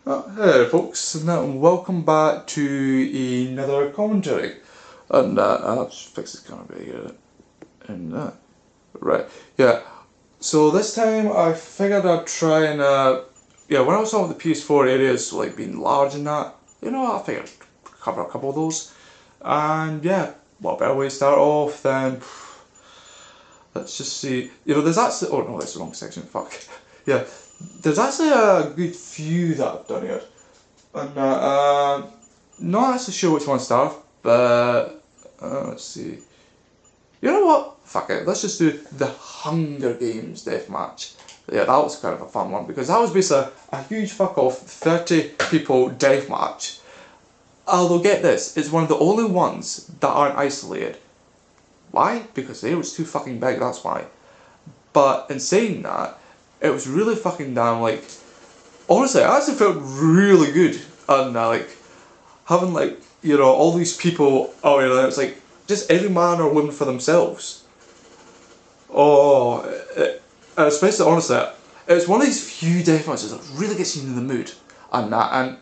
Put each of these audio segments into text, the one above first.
Hey folks, and welcome back to another commentary. And I'll just fix this camera bit here. And right, yeah. So this time I figured I'd try and when I was talking about the PS4 areas like being large and that, I figured I'd cover a couple of those. And yeah, what better way to start off than let's just see. There's actually no, that's the wrong section. Fuck. Yeah, there's actually a good few that I've done here. And not actually sure which one to start, but let's see. You know what? Fuck it. Let's just do the Hunger Games deathmatch. Yeah, that was kind of a fun one because that was basically a huge fuck off 30 people deathmatch. Although get this, it's one of the only ones that aren't isolated. Why? Because they was too fucking big. That's why. But in saying that, it was really fucking damn like. Honestly, I actually felt really good, and having all these people out there. It's like just every man or woman for themselves. Oh, especially honestly, it's one of these few deathmatches that really gets you in the mood, and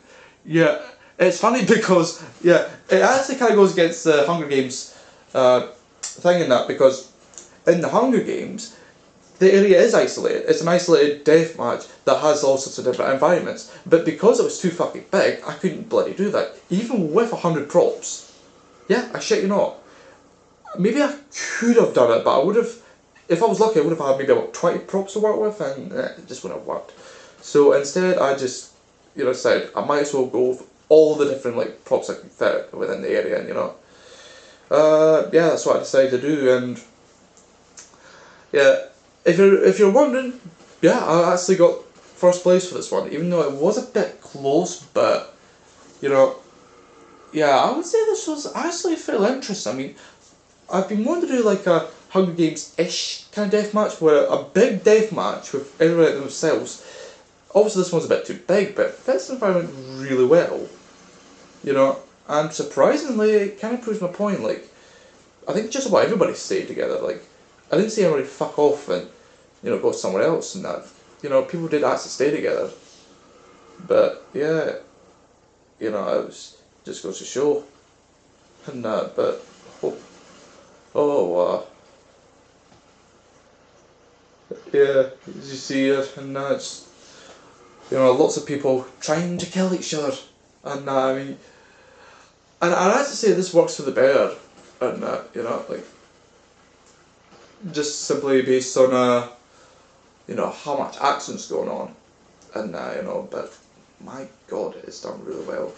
yeah, it's funny because it actually kind of goes against the Hunger Games thing in that because in the Hunger Games the area is isolated. It's an isolated deathmatch that has all sorts of different environments. But because it was too fucking big, I couldn't bloody do that. Even with 100 props. Yeah, I shit you not. Maybe I could have done it, but I would have, if I was lucky, I would have had maybe about 20 props to work with, and it just wouldn't have worked. So instead, I just, said I might as well go with all the different props I can fit within the area, and that's what I decided to do, and yeah. If you're wondering, yeah, I actually got first place for this one, even though it was a bit close, but I would say this was actually fairly interesting. I mean, I've been wanting to do like a Hunger Games-ish kind of deathmatch, where a big deathmatch with everyone themselves. Obviously, this one's a bit too big, but it fits the environment really well. And surprisingly, it kind of proves my point. Like, I think just about everybody stayed together. Like, I didn't see anybody fuck off and go somewhere else and that. People did actually stay together. But yeah, it was just goes to show. And that, but yeah, as you see it, and it's lots of people trying to kill each other, and I mean, and I'd actually say this works for the better, and just simply based on how much action's going on, and but my god, it's done really well.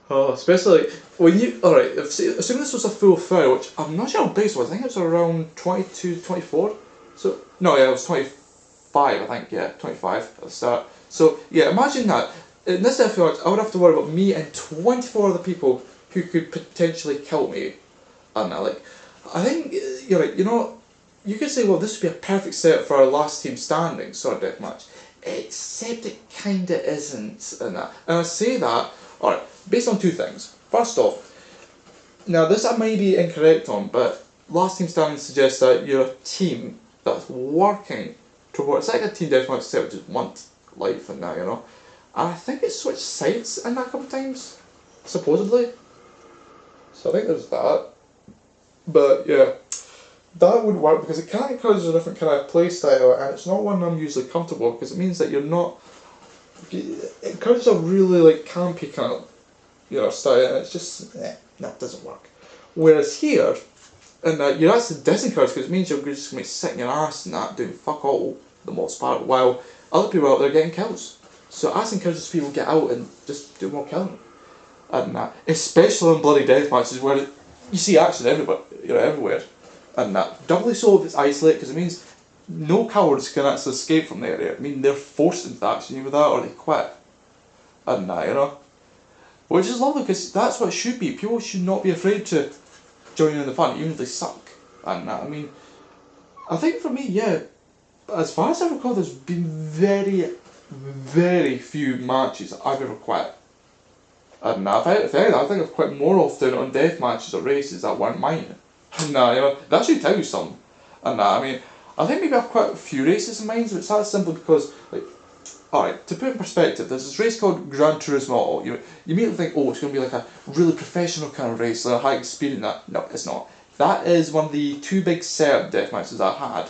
Oh, especially when you, alright, assuming this was a full file, which I'm not sure how big it was, I think it was around 22, 24, so, no, yeah, it was 25, I think, yeah, 25 at the start. So, yeah, imagine that, in this episode, I would have to worry about me and 24 other people who could potentially kill me, and I think, you could say, well, this would be a perfect set for our last team standing sort of deathmatch. Except it kinda isn't, and I say that, alright, based on two things. First off, now this I may be incorrect on, but last team standing suggests that you're a team that's working towards, it's like a team deathmatch except just one life and that, And I think it switched sides in that couple of times, supposedly. So I think there's that. But yeah, that would work because it kind of encourages a different kind of play style, and it's not one I'm usually comfortable with because it means that you're not. It encourages a really campy kind of style, and it's just that doesn't work. Whereas here, and you're actually disencouraged because it means you're just going to be sitting your ass and that doing fuck all for the most part, while other people are out there getting kills. So it actually encourages people to get out and just do more killing, and especially in bloody death matches where you see action everywhere, and doubly so if it's isolated because it means no cowards can actually escape from the area. I mean they're forced into action either that or they quit, and which is lovely because that's what it should be. People should not be afraid to join in the fun even if they suck, and I mean I think for me, yeah, as far as I recall, there's been very, very few matches I've ever quit. And if anything, I think I've quit more often on death matches or races that weren't mine. And that should tell you something. And I mean, I think maybe I've quit a few races of mine, but it's that simple because alright, to put in perspective, there's this race called Gran Turismo. You immediately think, oh, it's going to be like a really professional kind of race, like a high experience. No, it's not. That is one of the two big setup deathmatches I had,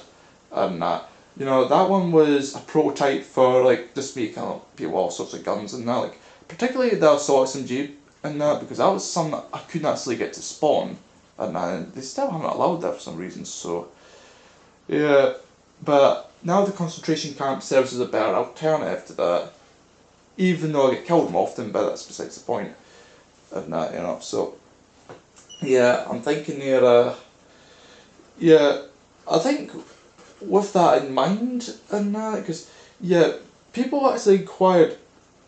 and that one was a prototype for like just me kind of people with all sorts of guns and that, like particularly the assault SMG and that, because that was something that I couldn't actually get to spawn, and they still haven't allowed that for some reason. So yeah, but now the concentration camp serves as a better alternative to that, even though I get killed more often, but that's besides the point. And so yeah, I'm thinking here. Yeah, I think with that in mind, and because people actually inquired,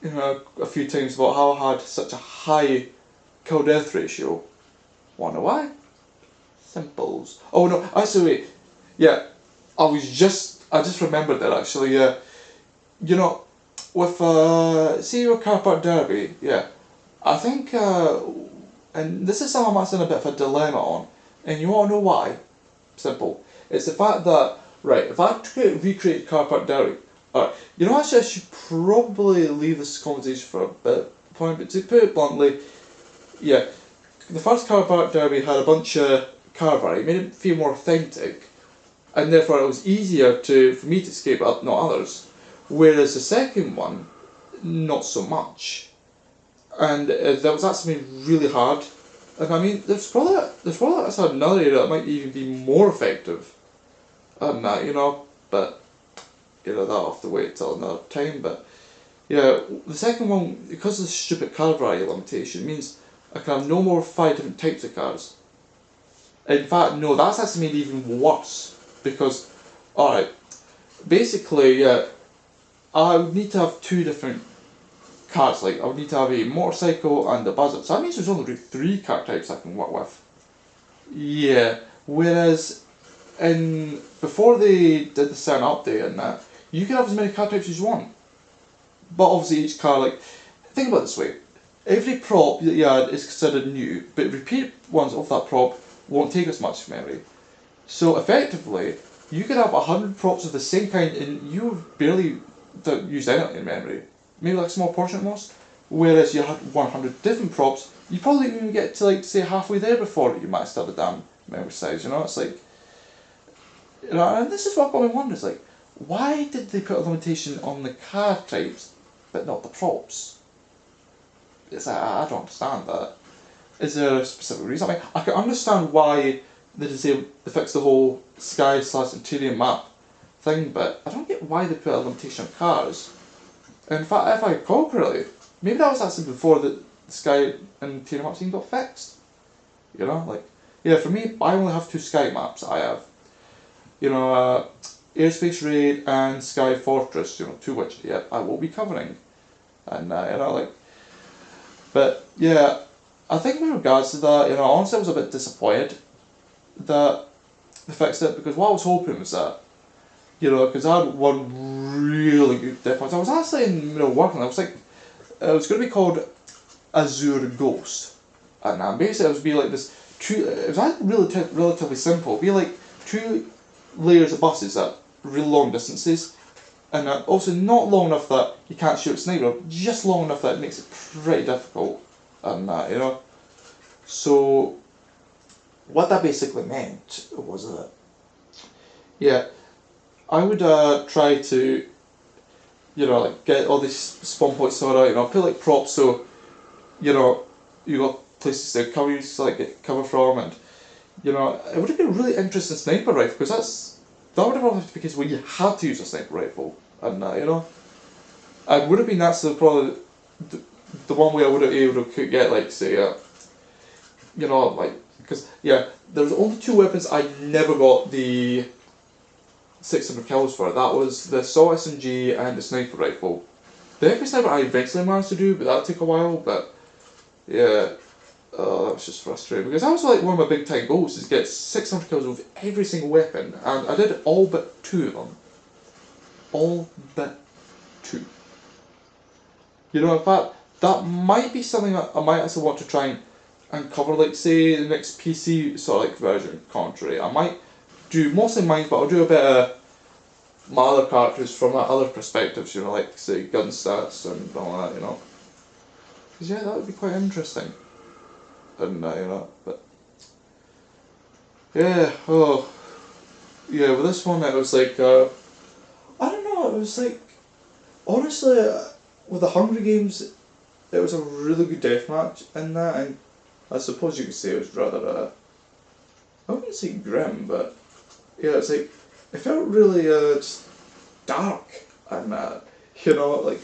a few times about how I had such a high kill death ratio. Wonder why? Simples. Oh no, actually wait. Yeah, I just remembered that actually. With see your car park derby. Yeah, I think and this is something I'm actually in a bit of a dilemma on, and you want to know why? Simple. It's the fact that, right, if I recreate car park derby, alright, actually I should probably leave this conversation for a bit, but to put it bluntly, yeah, the first car park derby had a bunch of car variety, made it feel more authentic, and therefore it was easier for me to escape up, not others. Whereas the second one, not so much. And that was actually really hard. And I mean, there's probably that's another area that might even be more effective than that, but that'll have to wait till another time. But yeah, the second one, because of the stupid card variety limitation, means I can have no more 5 different types of cards. In fact, no, that's actually made it even worse, because, alright, basically, I would need to have 2 different cards, like I would need to have a motorcycle and a buzzard, so that means there's only 3 card types I can work with. Yeah, whereas before they did the certain update and that, you can have as many card types as you want. But obviously each card, like, think about it this way, every prop that you add is considered new, but repeat ones of that prop won't take as much memory. So effectively, you could have 100 props of the same kind and you barely use anything in memory. Maybe like a small portion at most. Whereas you had 100 different props, you probably didn't even get to like say halfway there before you maxed out the damn memory size, It's like, and this is what got me wondering, is like, why did they put a limitation on the card types, but not the props? It's like, I don't understand that. Is there a specific reason? I mean, I can understand why they fixed the whole sky/interior map thing, but I don't get why they put a limitation on cars. In fact, if I recall correctly, maybe that was actually before the sky and interior map scene got fixed. For me, I only have 2 sky maps I have. Airspace Raid and Sky Fortress, 2 which, I will be covering. And, but, yeah, I think with regards to that, honestly I was a bit disappointed that they fixed it, because what I was hoping was that, because I had one really good deathmatch. I was actually in the middle of working, I was like, it was going to be called Azure Ghost. And basically it was be like this, it was actually relatively simple. It'd be like 2 layers of buses at really long distances, and also not long enough that you can't shoot a sniper, just long enough that it makes it pretty difficult. And so what that basically meant was that, I would try to, get all these spawn points sorted out, put like props so, you got places to cover you, so, like get cover from, and it would have been a really interesting sniper rifle, because that would have been the case where you had to use a sniper rifle, and I would have been probably the one way I would have been able to get, like, say, because there was only 2 weapons I never got the 600 kills for. That was the assault SMG and the sniper rifle. The heavy sniper I eventually managed to do, but that took a while. But yeah, that was just frustrating, because that was like one of my big time goals, is get 600 kills with every single weapon, and I did all but 2 of them. All but 2. In fact, that might be something that I might also want to try and cover, like, say, the next PC sort of like version commentary. I might do mostly mine, but I'll do a bit of my other characters from other perspectives, you know, like say gun stats and all that, you know. Because yeah, that would be quite interesting. And you know, but yeah, oh yeah, with this one it was like I don't know, it was like honestly with the Hunger Games it was a really good deathmatch in that, and I suppose you could say it was rather I wouldn't say grim, but yeah, it's like it felt really just dark and you know, like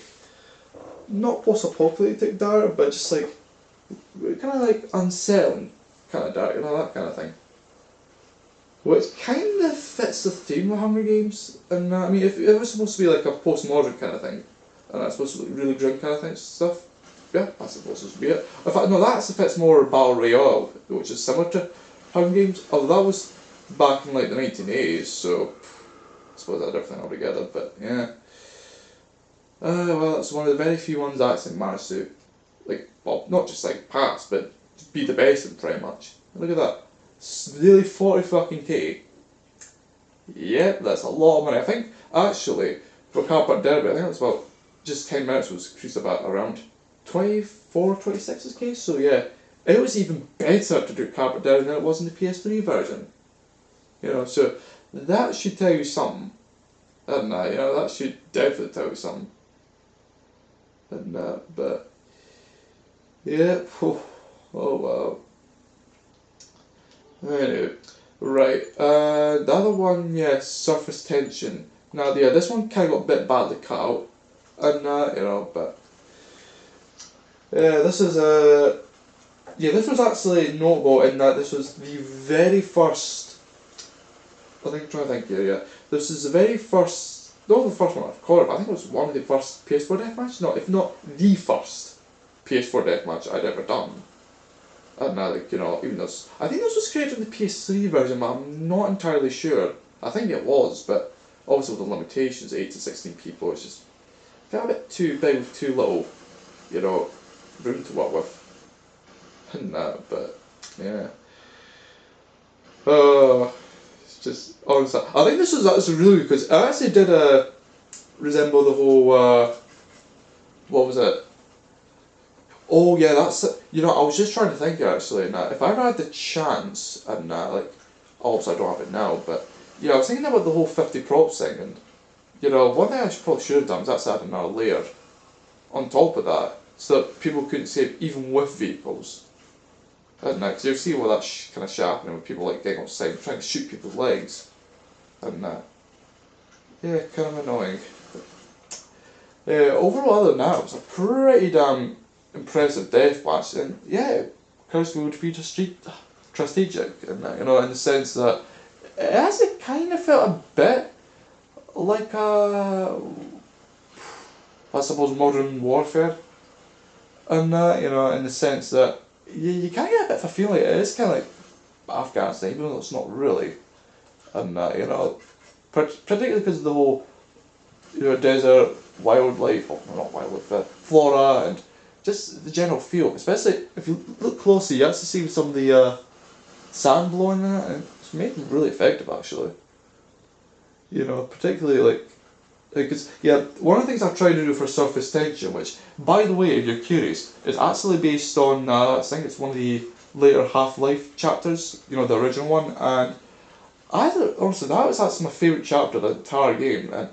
not post-apocalyptic dark, but just like kind of like unsettling kind of dark, you know, that kind of thing. Which kind of fits the theme of Hunger Games, and I mean, if it was supposed to be like a postmodern kind of thing, and that's supposed to be really grim kind of thing stuff, yeah, that's supposed to be it. In fact, no, that fits more Battle Royale, which is similar to Hunger Games, although that was back in like the 1980s, so I suppose that's a different thing altogether, but yeah. Well, it's one of the very few ones that actually managed to, like, well, not just like pass, but be the best in pretty much. Look at that. It's nearly 40 fucking K. Yep, that's a lot of money. I think, actually, for Carpet Derby, I think it was about just 10 minutes was increased about around 24, 26 K, so yeah. It was even better to do Carpet Derby than it was in the PS3 version. You know, so that should tell you something. And you know, that should definitely tell you something. And but yeah, oh wow. Anyway, right. The other one, yeah, surface tension. Now, yeah, this one kind of got a bit badly cut out, and you know, but yeah, this is yeah, this was actually notable in that this was the very first. I think I'm trying to think here. Yeah, this is the very first. Not the first one I've recorded, but I think it was one of the first PS4 deathmatches. No, if not the first PS4 deathmatch I'd ever done. And like, you know, even this, I think this was created in the PS3 version, but I'm not entirely sure. I think it was, but obviously with the limitations, 8 to 16 people, it's just felt a bit too big with too little, you know, room to work with. And that, but yeah. It's just honestly, I think this was actually really good because it actually did resemble the whole what was it? Oh yeah, that's it. You know, I was just trying to think actually, and if I ever had the chance, and like, obviously I don't have it now, but yeah, I was thinking about the whole 50 props thing, and you know, one thing I probably should have done was actually add another layer on top of that, so that people couldn't save even with vehicles. And because you see all that kind of shit happening with people like getting outside trying to shoot people's legs, and yeah, kind of annoying. Overall, other than that, it was a pretty damn impressive deathmatch, and yeah, Kirsty would be just strategic, and you know, in the sense that it actually kind of felt a bit like I suppose modern warfare, and you know, in the sense that you kind of get a bit of a feeling it is kind of like Afghanistan, even though it's not really, and you know, particularly because of the whole you know desert wildlife, or not wildlife, flora and just the general feel, especially if you look closely, you actually see some of the sand blowing in it, and it's made it really effective actually. You know, particularly like, because yeah, one of the things I've tried to do for surface tension, which by the way, if you're curious, is actually based on I think it's one of the later Half-Life chapters, you know, the original one, and honestly that was actually my favourite chapter of the entire game, and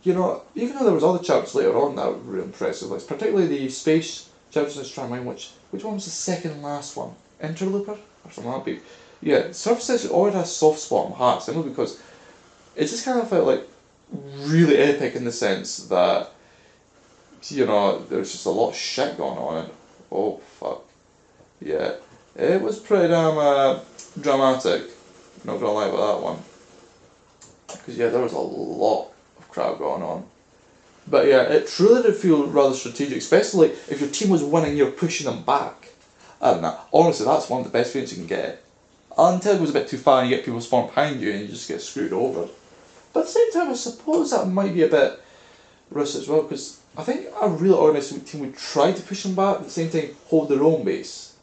you know, even though there was other chapters later on that were really impressive, like particularly the space chapters. I was trying to mind which one was the second last one, Interlooper or something like that. Yeah, surface tension always has a soft spot in my heart, simply because it just kind of felt like really epic in the sense that you know there's just a lot of shit going on and oh fuck yeah, it was pretty damn dramatic, not gonna lie about that one, because yeah, there was a lot of crap going on, but yeah, it truly did feel rather strategic, especially if your team was winning, you're pushing them back, and honestly that's one of the best feelings you can get, until it goes a bit too far and you get people spawn behind you and you just get screwed over. But at the same time, I suppose that might be a bit risky as well, because I think a really organised team would try to push them back, at the same time hold their own base.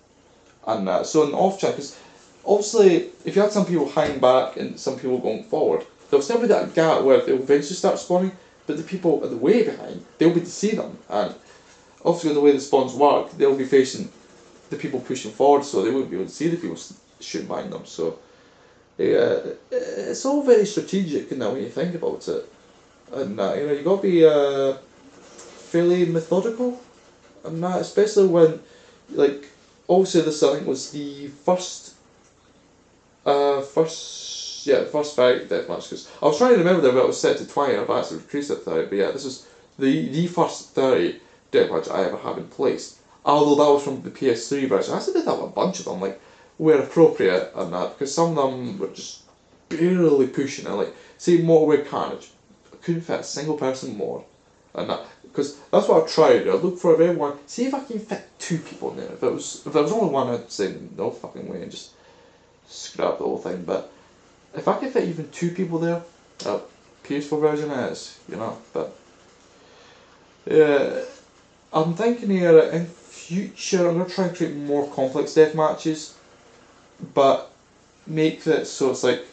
And so in the off chance, because obviously if you had some people hanging back and some people going forward, there'll still be that gap where they'll eventually start spawning, but the people at the way behind, they'll be to see them, and obviously the way the spawns work, they'll be facing the people pushing forward, so they won't be able to see the people shooting behind them. So yeah, it's all very strategic in that when you think about it, and you got to be fairly methodical, and that especially when like obviously this I think was the first the first fight deathmatch, because I was trying to remember that it was set to 20 and I've actually increased it to 30, but yeah, this is the first 30 deathmatch I ever have in place. Although that was from the PS3 version. I actually did that with a bunch of them, like, where appropriate and that, because some of them were just barely pushing it, like, say Motorway Carnage. I couldn't fit a single person more, and that, because that's what I tried. I looked for everyone, see if I can fit 2 people in there. If there was only one, I'd say no fucking way and just scrap the whole thing, but if I could fit even 2 people there, PS4 version is, but yeah, I'm thinking here in future I'm going to try and create more complex death matches, but make it so it's like,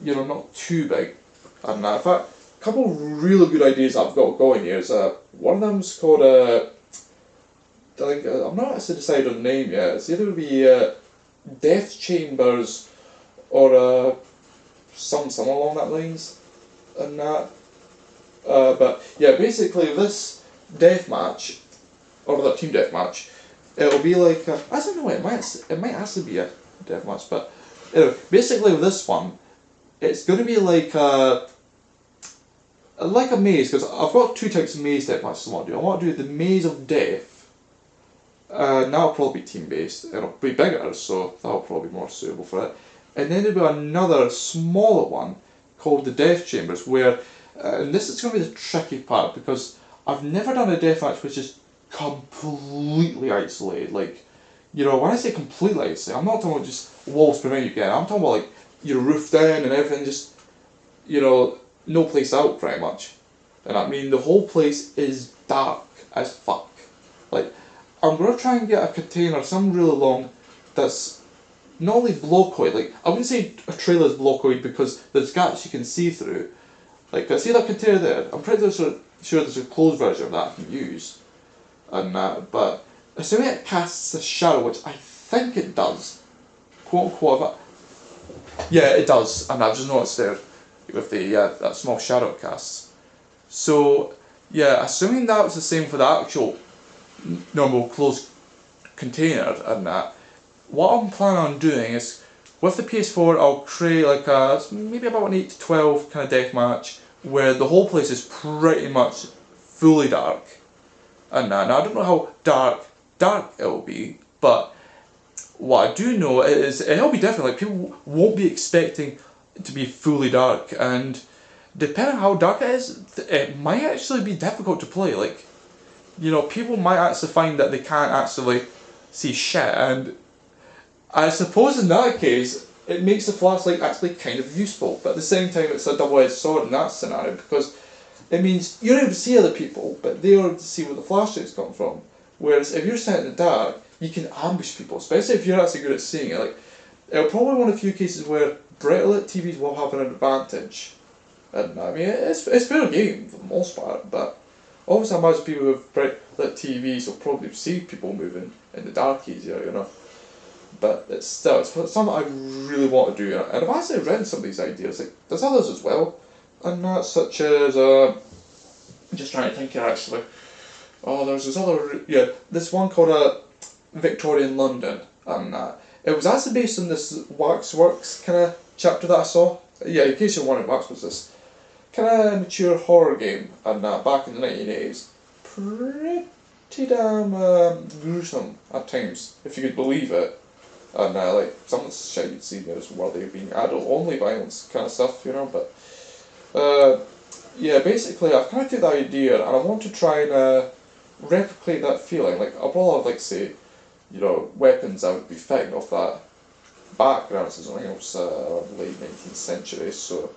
not too big. And in fact, a couple of really good ideas I've got going here is, one of them's called, I think, I'm not actually decided on the name yet, it's either going to be Death Chambers or something along that lines, and that. But yeah, basically this deathmatch, or the team deathmatch, it'll be like I don't know. It might actually be a deathmatch, but anyway, basically with this one, it's going to be like a maze, because I've got 2 types of maze deathmatches I want to do. I want to do the maze of death. That'll probably be team based. It'll be bigger, so that'll probably be more suitable for it. And then there'll be another smaller one called the Death Chambers, where, and this is going to be the tricky part, because I've never done a deathmatch which is completely isolated. Like, when I say completely isolated, I'm not talking about just walls prevent you getting. I'm talking about like your roof down and everything, just no place out pretty much. And I mean the whole place is dark as fuck. Like, I'm gonna try and get a container, some really long, that's not only blockoid, like, I wouldn't say a trailer is blockoid because there's gaps you can see through. Like, I see that container there, I'm pretty sure there's a closed version of that I can use. And but assuming it casts a shadow, which I think it does, quote unquote, but yeah, it does, and I've just noticed there with that small shadow it casts. So yeah, assuming that was the same for the actual normal closed container and that, what I'm planning on doing is, with the PS4 I'll create like maybe about an 8 to 12 kind of deathmatch where the whole place is pretty much fully dark. And now I don't know how dark it will be, but what I do know is it'll be different. Like, people won't be expecting it to be fully dark, and depending on how dark it is, it might actually be difficult to play. Like, people might actually find that they can't actually see shit, and I suppose in that case, it makes the flashlight actually kind of useful, but at the same time it's a double-edged sword in that scenario, because it means you're able to see other people, but they're able to see where the flashlight's come from. Whereas if you're sat in the dark, you can ambush people, especially if you're actually good at seeing it. Like, it'll probably be one of the few cases where bright lit TVs will have an advantage. And I mean, it's fair game for the most part, but obviously I imagine people with bright lit TVs will probably see people moving in the dark easier, But it's something I really want to do, and I've actually read some of these ideas. Like, there's others as well, and that's such as just trying to think here actually. Oh, there's this other this one called Victorian London, and it was actually based on this Waxworks kind of chapter that I saw. Yeah, in case you're wondering, Wax was this kind of mature horror game, and back in the 1980s, pretty damn gruesome at times, if you could believe it. And like some of the shit you'd see there is worthy of being adult only violence kind of stuff, but yeah, basically I've kind of took that idea and I want to try and replicate that feeling. Like, I'll probably have, like, say, weapons I would be fitting off that background, since I think it was late 19th century, so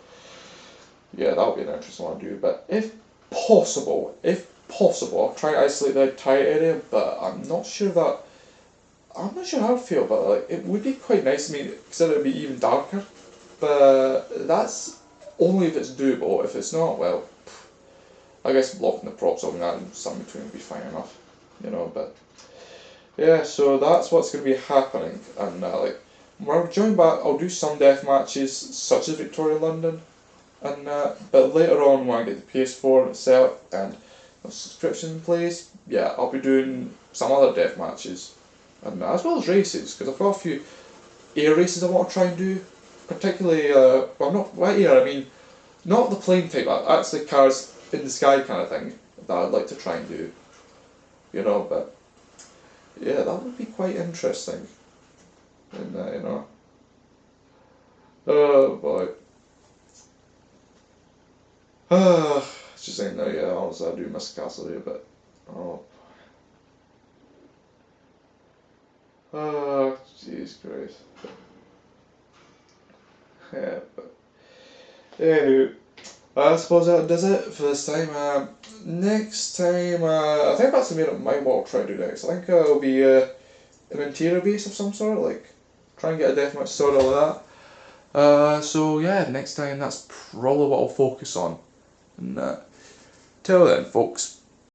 yeah, that would be an interesting one to do. But if possible, I'll try and isolate the entire area, but I'm not sure how I feel about it. Like, it would be quite nice. I mean, consider it would be even darker, but that's only if it's doable. If it's not, well, I guess blocking the props on that and some between would be fine enough, you know. But yeah, so that's what's going to be happening, and like when I'm joining back, I'll do some death matches such as Victoria London, and but later on when I get the PS4 set up and a subscription in place, yeah, I'll be doing some other death matches, and as well as races, because I've got a few air races I want to try and do, particularly well, not right air, I mean not the plane type, actually cars in the sky kind of thing that I'd like to try and do, you know. But yeah, that would be quite interesting, and you know. Oh boy. Just saying no, yeah, honestly I do miss Castle here, but oh, jeez Christ. Yeah, but anyway, I suppose that does it for this time. Next time, I think that's the main what I'll try to do next. I think it'll be an interior base of some sort, like try and get a deathmatch sort of like that. So yeah, next time that's probably what I'll focus on. And till then, folks.